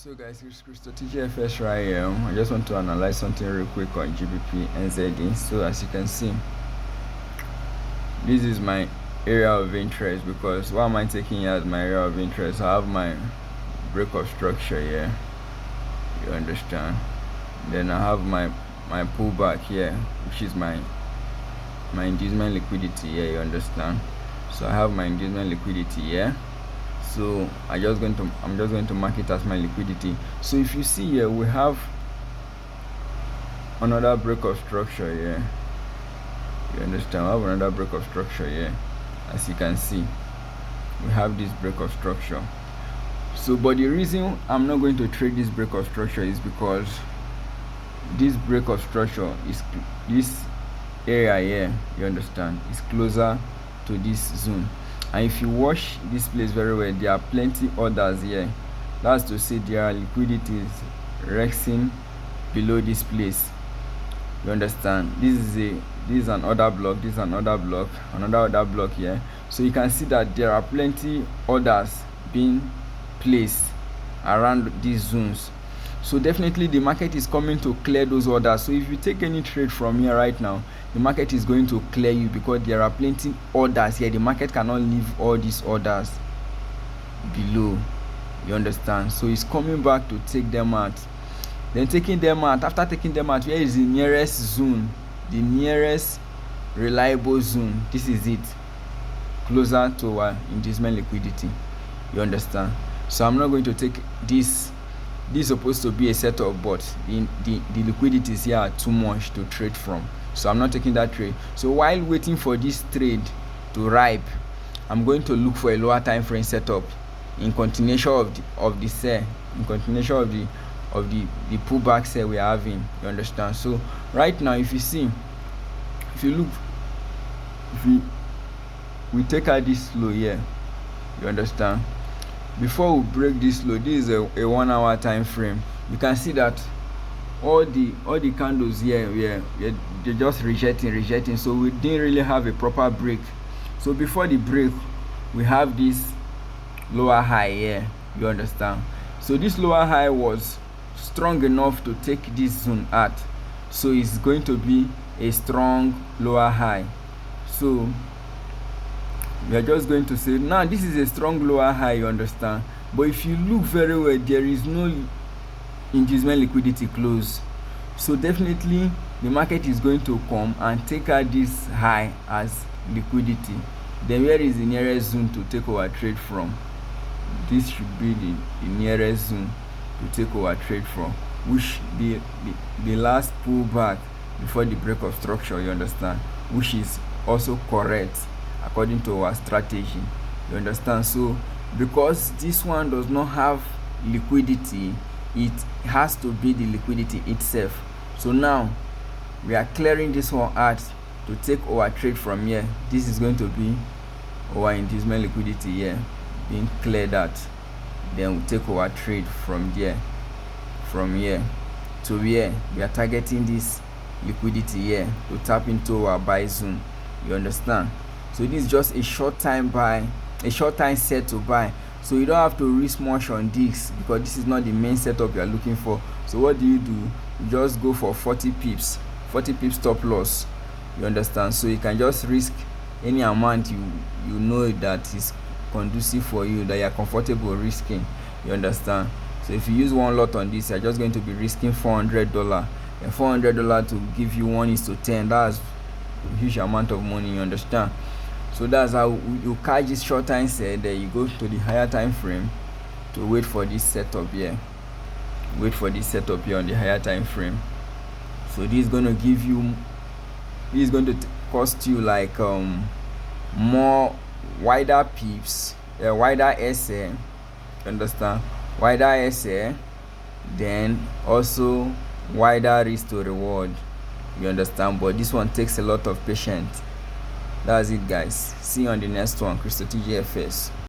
So guys, it's Gbpnzd right here. I just want to analyze something real quick on Gbpnzd. So as you can see, this is my area of interest, because why am I taking it as my area of interest? I have my break of structure here, you understand. Then I have my pullback here, which is my inducement liquidity here, you understand. So I have my inducement liquidity here. So I'm just going to mark it as my liquidity. So if you see here, we have another break of structure here, you understand. We have another break of structure here. As you can see, we have this break of structure. So but the reason I'm not going to trade this break of structure is because this break of structure is this area here, you understand, is closer to this zone. And if you watch this place very well, there are plenty orders here. That's to say there are liquidities resting below this place, you understand. This is an order block, this is another block, another order block here. So you can see that there are plenty orders being placed around these zones. So definitely the market is coming to clear those orders. So if you take any trade from here right now, the market is going to clear you, because there are plenty orders here. The market cannot leave all these orders below, you understand. So it's coming back to take them out. Then taking them out, after taking them out, where is the nearest zone, the nearest reliable zone? This is it, closer to our inducement liquidity, you understand. So I'm not going to take this. This is supposed to be a setup, but the liquidities here are too much to trade from, so I'm not taking that trade. So while waiting for this trade to ripe, I'm going to look for a lower time frame setup in continuation of the sell, in continuation of the pullback sell we are having, you understand. So right now, if you see, if you look, if we take out this low here, you understand. Before we break this low, this is a 1 hour time frame. You can see that all the candles here, they're just rejecting. So we didn't really have a proper break. So before the break, we have this lower high here, you understand. So this lower high was strong enough to take this zone out, so it's going to be a strong lower high. So we are just going to say, now this is a strong lower high, you understand. But if you look very well, there is no inducement liquidity close. So definitely the market is going to come and take out this high as liquidity. Then where is the nearest zone to take our trade from? This should be the nearest zone to take our trade from, which the last pullback before the break of structure, you understand, which is also correct according to our strategy, you understand. So because this one does not have liquidity, it has to be the liquidity itself. So now we are clearing this one out to take our trade from here. This is going to be our inducement liquidity here being cleared out. Then we take our trade from there, from here to here. We are targeting this liquidity here to tap into our buy zone, you understand. So this is just a short time buy, a short time set to buy. So you don't have to risk much on this, because this is not the main setup you are looking for. So what do? You just go for 40 pips stop loss, you understand. So you can just risk any amount you know that is conducive for you, that you are comfortable risking, you understand. So if you use one lot on this, you're just going to be risking $400, and $400 to give you 1:10, that's a huge amount of money, you understand. So that's how you catch this short time set. Then you go to the higher time frame to wait for this setup here. Wait for this setup here on the higher time frame. So this is going to give you, this is going to cost you like more wider pips, wider SA, understand, wider SA, then also wider risk to reward, you understand. But this one takes a lot of patience. That's it, guys. See you on the next one. Gbpnzd.